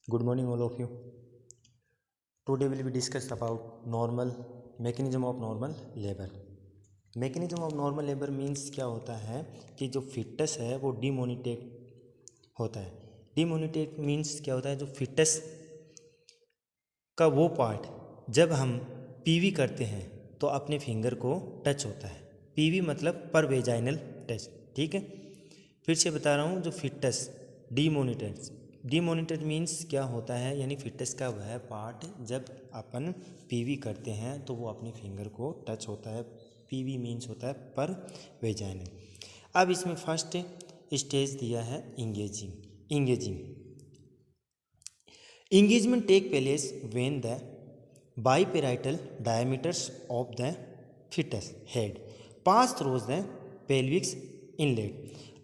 Good morning, all of you. Today we will discuss about normal mechanism of normal labor. Mechanism of normal labor means क्या होता है कि जो foetus है वो डिमोनिटेट होता है. डिमोनिटेट मीन्स क्या होता है, जो फिटस का वो पार्ट जब हम पीवी करते हैं तो अपने फिंगर को टच होता है. पीवी मतलब पर वेजाइनल टच. ठीक है, फिर से बता रहा हूँ. जो फिटस डिमोनिटेट मीन्स क्या होता है, यानी फिटस का वह पार्ट जब अपन पीवी करते हैं तो वो अपने फिंगर को टच होता है. पीवी मीन्स होता है पर वेजाइनल. अब इसमें फर्स्ट स्टेज दिया है Engagement take place when the biparietal diameters of the fetus head pass through the pelvic inlet.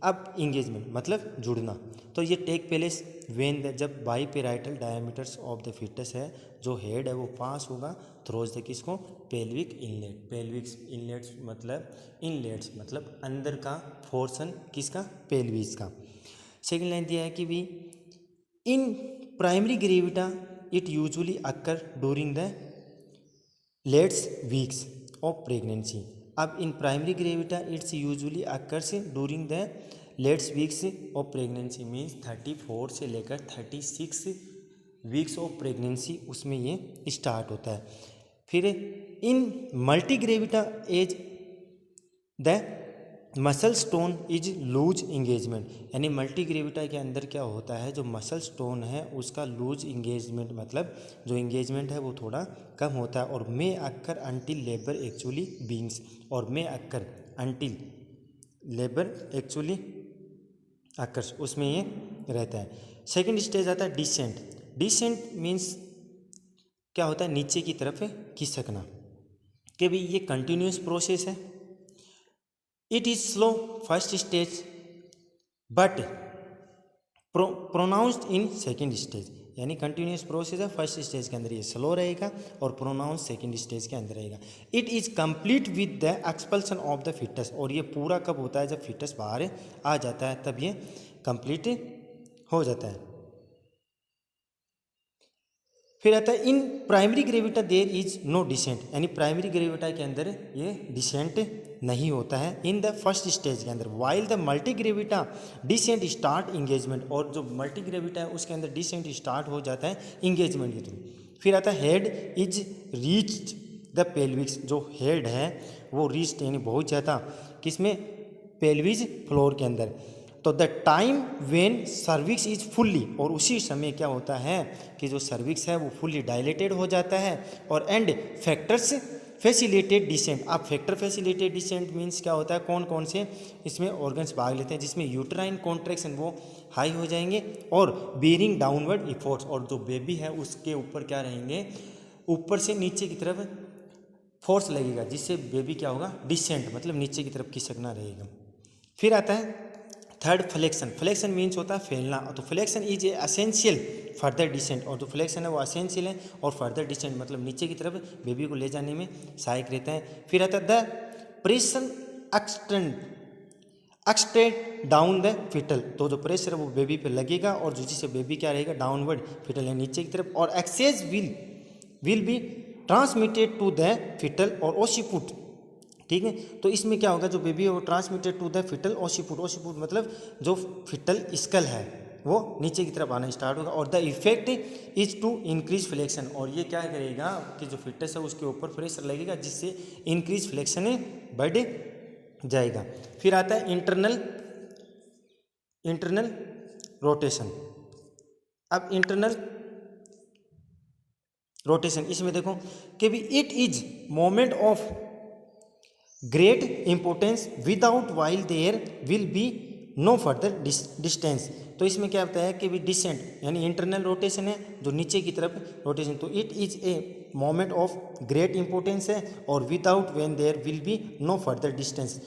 अब इंगेजमेंट मतलब जुड़ना, तो ये टेक प्लेस वेन द जब बाईपेराइटल डायमीटर्स ऑफ द फिटस है, जो हेड है वो पास होगा थ्रोज द किसको, पेल्विक इनलेट. पेल्विक इनलेट्स मतलब अंदर का पोर्शन किसका, पेल्विस का. सेकेंड लाइन दिया है कि भी in primary gravida it usually occur during the later weeks of pregnancy. अब in primary gravida its usually occurs during the later weeks of pregnancy means 34 से लेकर 36 वीक्स ऑफ प्रेगनेंसी उसमें ये स्टार्ट होता है. फिर in multi gravida as the muscle tone is lose engagement. यानी multi gravida के अंदर क्या होता है, जो मसल स्टोन है उसका लूज इंगेजमेंट मतलब जो इंगेजमेंट है वो थोड़ा कम होता है. और may occur until labour actually begins, और may occur until labour actually occurs, उसमें ये रहता है. सेकेंड स्टेज आता है डिसेंट मीन्स क्या होता है, नीचे की तरफ खिसकना. कि भाई ये कंटिन्यूस प्रोसेस है. It is slow first stage but pronounced in second stage. यानी कंटिन्यूस प्रोसेस है, फर्स्ट स्टेज के अंदर ये स्लो रहेगा और प्रोनाउंस सेकेंड स्टेज के अंदर रहेगा. It is complete with the expulsion of the foetus. और ये पूरा कब होता है, जब फिटस बाहर आ जाता है तब ये कंप्लीट हो जाता है. फिर आता है in primary gravida there is no descent. यानी प्राइमरी ग्रेविटा के अंदर ये डिसेंट नहीं होता है इन द फर्स्ट स्टेज के अंदर. While the multi gravida descent start engagement. और जो मल्टी ग्रेविटा है उसके अंदर डिसेंट स्टार्ट हो जाता है इंगेजमेंट के थ्रू. फिर आता है हेड इज रीच्ड द पेल्विक्स. जो हेड है वो रीच्ड यानी बहुत ज़्यादा किसमें, पेल्विस फ्लोर के अंदर. तो the time when cervix is fully, और उसी समय क्या होता है कि जो सर्विक्स है वो फुल्ली डायलेटेड हो जाता है. और एंड फैक्टर्स फैसिलिटेड डिसेंट. अब फैक्टर फैसिलिटेड डिसेंट मीन्स क्या होता है, कौन कौन से इसमें ऑर्गन्स भाग लेते हैं, जिसमें यूट्राइन कॉन्ट्रैक्शन वो हाई हो जाएंगे और बेरिंग डाउनवर्ड इफोर्ट्स. और जो बेबी है उसके ऊपर क्या रहेंगे, ऊपर से नीचे की तरफ फोर्स लगेगा, जिससे बेबी क्या होगा, डिसेंट मतलब नीचे की तरफ खिसकना रहेगा. फिर आता है थर्ड फ्लेक्शन मीन्स होता है फैलना. तो flexion is essential further descent. और जो फ्लेक्शन है वो एसेंशियल है और फर्दर डिसेंट मतलब नीचे की तरफ बेबी को ले जाने में सहायक रहता है. फिर आता है the pressure extend down the fetal. तो जो प्रेशर है वो बेबी पे लगेगा और जिससे बेबी क्या रहेगा, डाउनवर्ड फिटल है नीचे की तरफ. और excess will be transmitted to the foetal और ओसिपुट. ठीक है, तो इसमें क्या होगा, जो बेबी है वो ट्रांसमिटेड टू द फिटल ओसिपुट मतलब जो फिटल स्कल है वो नीचे की तरफ आना स्टार्ट होगा. और the effect is to increase flexion. और ये क्या करेगा कि जो फिटस है उसके ऊपर प्रेशर लगेगा जिससे इंक्रीज फ्लेक्शन बढ़ जाएगा. फिर आता है इंटरनल रोटेशन. अब इंटरनल रोटेशन इसमें देखो कि भी it is moment of great importance without while there will be no further distance. तो इसमें क्या होता है कि भी डिसेंट यानी इंटरनल रोटेशन है, जो नीचे की तरफ रोटेशन. तो it is a moment of great importance है और without when there will be no further distance.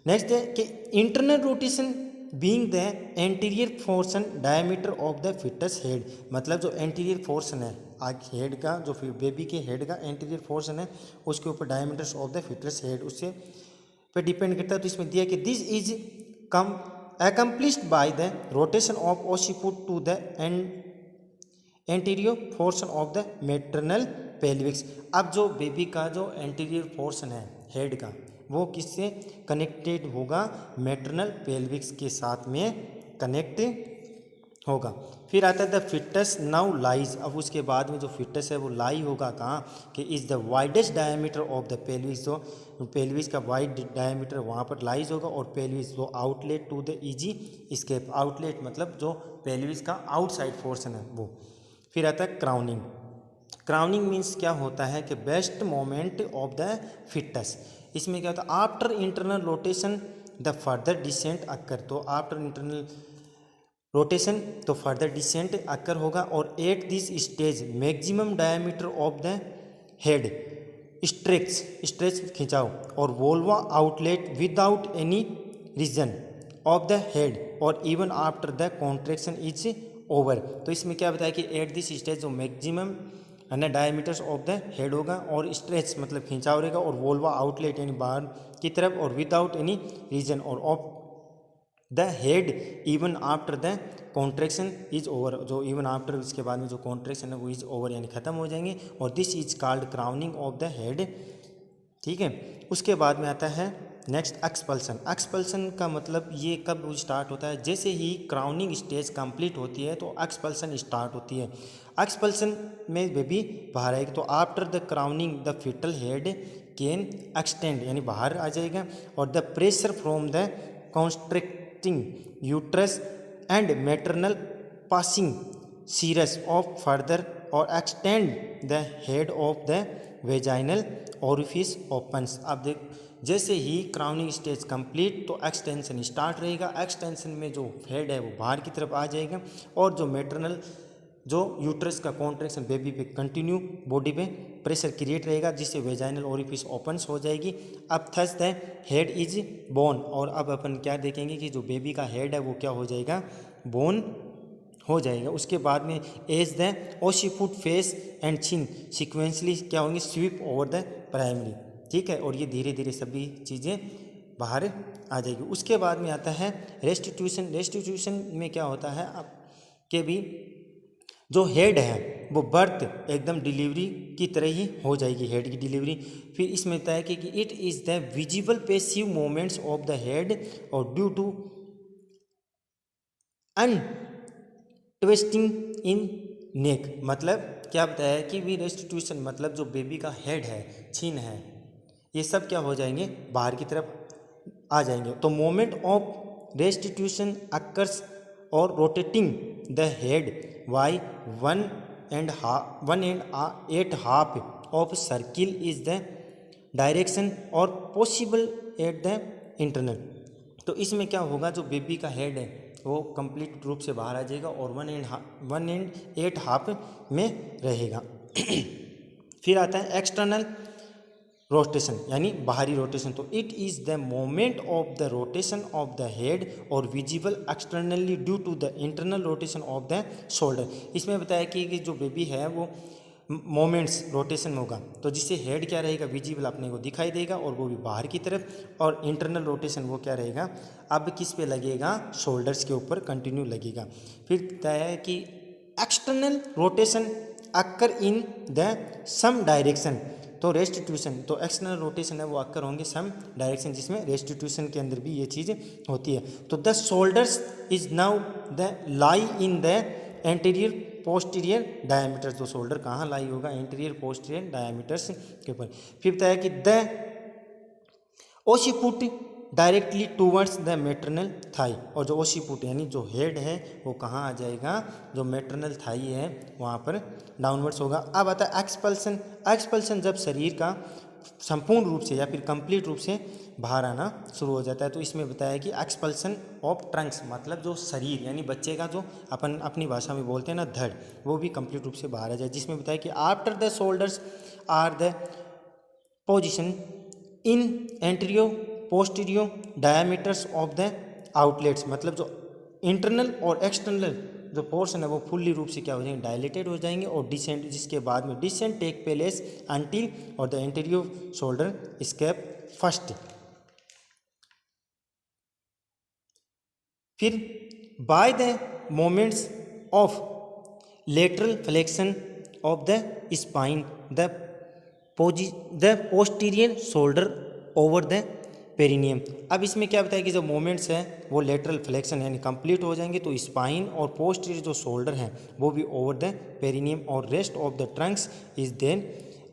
Next है कि internal rotation being the anterior portion diameter of the fetus head. मतलब जो एंटीरियर पोर्शन है हेड का, जो बेबी के हेड का एंटीरियर पोर्शन है उसके ऊपर diameters of the fetus head उससे पे डिपेंड करता है. तो इसमें दिया कि this is accomplished by the rotation of occiput to the anterior portion of the maternal pelvis. अब जो बेबी का जो एंटीरियर पोर्शन है हेड का, वो किससे कनेक्टेड होगा? मैटरनल पेल्विक्स के साथ में कनेक्ट होगा। फिर आता है द फिटस नाउ लाइज। अब उसके बाद में जो फिटस है वो लाई होगा कहाँ? कि is the widest diameter of the pelvis. जो पेल्विस का वाइड डायमीटर वहाँ पर लाइज होगा, और पेल्विस जो outlet to the easy escape. Outlet मतलब जो पेल्विस का आउटसाइड पोर्शन है वो। फिर आता है क्राउनिंग। क्राउनिंग मीन्स क्या होता है कि best moment of the fetus. इसमें क्या होता है? After internal rotation the further descent occur. तो आफ्टर इंटरनल रोटेशन तो फर्दर डिसेंट अकर होगा, और at this stage maximum diameter of the head stretch खिंचाव और vulva outlet without any reason of the head और even after the contraction is over. तो इसमें क्या बताया कि एट दिस स्टेज जो मैक्सिमम है ना डायमीटर्स ऑफ द हेड होगा, और स्ट्रेच मतलब खिंचाव रहेगा, और वोल्वा आउटलेट यानी बाहर की तरफ, और विदाउट एनी रीजन और of the head even after the contraction is over. जो इवन आफ्टर इसके बाद में जो कॉन्ट्रेक्शन है वो इज ओवर यानी ख़त्म हो जाएंगे, और this is called crowning of the head. ठीक है। उसके बाद में आता है नेक्स्ट एक्सपल्सन। एक्सपल्सन का मतलब ये कब स्टार्ट होता है? जैसे ही क्राउनिंग स्टेज कंप्लीट होती है तो एक्सपल्सन स्टार्ट होती है। एक्सपल्सन में बेबी बाहर आएगी। तो after the crowning the fetal head can extend यानी बाहर आ जाएगा, और the pressure from the constricting uterus and maternal passing serves of further और extend the head of the vaginal orifice opens. अब देख, जैसे ही क्राउनिंग स्टेज कंप्लीट तो एक्सटेंशन स्टार्ट रहेगा। एक्सटेंशन में जो हेड है वो बाहर की तरफ आ जाएगा, और जो मैटरनल जो यूट्रस का कॉन्ट्रैक्शन बेबी पे कंटिन्यू बॉडी पे प्रेशर क्रिएट रहेगा, जिससे वेजाइनल ओरिफिस ओपन्स हो जाएगी। अब thus the head is bone. और अब अपन क्या देखेंगे कि जो बेबी का हेड है वो क्या हो जाएगा? बोन हो जाएगा। उसके बाद में as the occiput face and chin sequentially क्या होंगे? Sweep over the primary. ठीक है, और ये धीरे धीरे सभी चीज़ें बाहर आ जाएगी। उसके बाद में आता है रेस्टिट्यूशन। रेस्टिट्यूशन में क्या होता है अब के भी जो हेड है वो बर्थ एकदम डिलीवरी की तरह ही हो जाएगी, हेड की डिलीवरी। फिर इसमें होता है कि it is the visible passive moments of the head और ड्यू टू अन ट्विस्टिंग इन नेक। मतलब क्या बताया है कि वी रेस्टिट्यूशन मतलब जो बेबी का हेड है, छीन है, ये सब क्या हो जाएंगे? बाहर की तरफ आ जाएंगे। तो मोमेंट ऑफ रेस्टिट्यूशन अकर्स और rotating the head by 1.8 of circle is the direction और पॉसिबल एट द इंटरनल। तो इसमें क्या होगा? जो बेबी का हेड है वो कंप्लीट रूप से बाहर आ जाएगा और 1.8 में रहेगा। फिर आता है एक्सटर्नल रोटेशन यानी बाहरी रोटेशन। तो it is the moment of the rotation of the head और visible externally due to the internal rotation of the shoulder. इसमें बताया कि जो बेबी है वो मोमेंट्स रोटेशन होगा, तो जिससे हेड क्या रहेगा? विजिबल अपने को दिखाई देगा, और वो भी बाहर की तरफ। और इंटरनल रोटेशन वो क्या रहेगा? अब किस पे लगेगा? शोल्डर्स के ऊपर कंटिन्यू लगेगा। फिर बताया है कि external rotation occur in the same direction. तो रेस्टिट्यूशन तो एक्सटर्नल रोटेशन है वो अक्कर होंगे सम डायरेक्शन, जिसमें रेस्टिट्यूशन के अंदर भी ये चीज़ होती है। तो the shoulders is now the lie in the anterior posterior diameters. तो शोल्डर कहाँ लाई होगा? एंटीरियर पोस्टीरियर डायमीटर्स के ऊपर। फिर बताया कि the occiput directly towards the maternal thigh. और जो ओसीपुट यानी जो हेड है वो कहाँ आ जाएगा? जो मैटरनल थाई है वहाँ पर डाउनवर्ड्स होगा। अब आता है एक्सपल्सन। एक्सपल्सन जब शरीर का संपूर्ण रूप से या फिर कंप्लीट रूप से बाहर आना शुरू हो जाता है। तो इसमें बताया कि एक्सपल्सन ऑफ ट्रंक्स मतलब जो शरीर यानी बच्चे का जो अपन अपनी भाषा में बोलते हैं ना धड़, वो भी कंप्लीट रूप से बाहर आ जाए। जिसमें बताया कि after the shoulders are the position in antero posterior diameters of the outlets. मतलब जो इंटरनल और एक्सटर्नल जो पोर्शन है वो फुल्ली रूप से क्या हो जाएंगे? डायलेटेड हो जाएंगे, और डिसेंट जिसके बाद में डिसेंट टेक प्लेस अंटिल और द एंटीरियो शोल्डर स्केप फर्स्ट। फिर by the moments of lateral flexion of the spine, the posterior shoulder over the perineum. अब इसमें क्या बताया कि जो मूवमेंट्स हैं वो लेटरल फ्लेक्शन यानी कंप्लीट हो जाएंगे तो स्पाइन और पोस्टीरियर जो शोल्डर हैं वो भी ओवर द पेरिनियम और rest of the trunks is then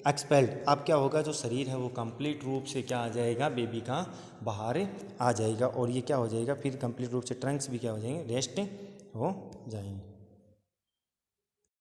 expelled. अब क्या होगा, जो शरीर है वो कंप्लीट रूप से क्या आ जाएगा, बेबी का बाहर आ जाएगा और ये क्या हो जाएगा, फिर कंप्लीट रूप से ट्रंक्स भी क्या हो जाएंगे, रेस्ट हो जाएंगे।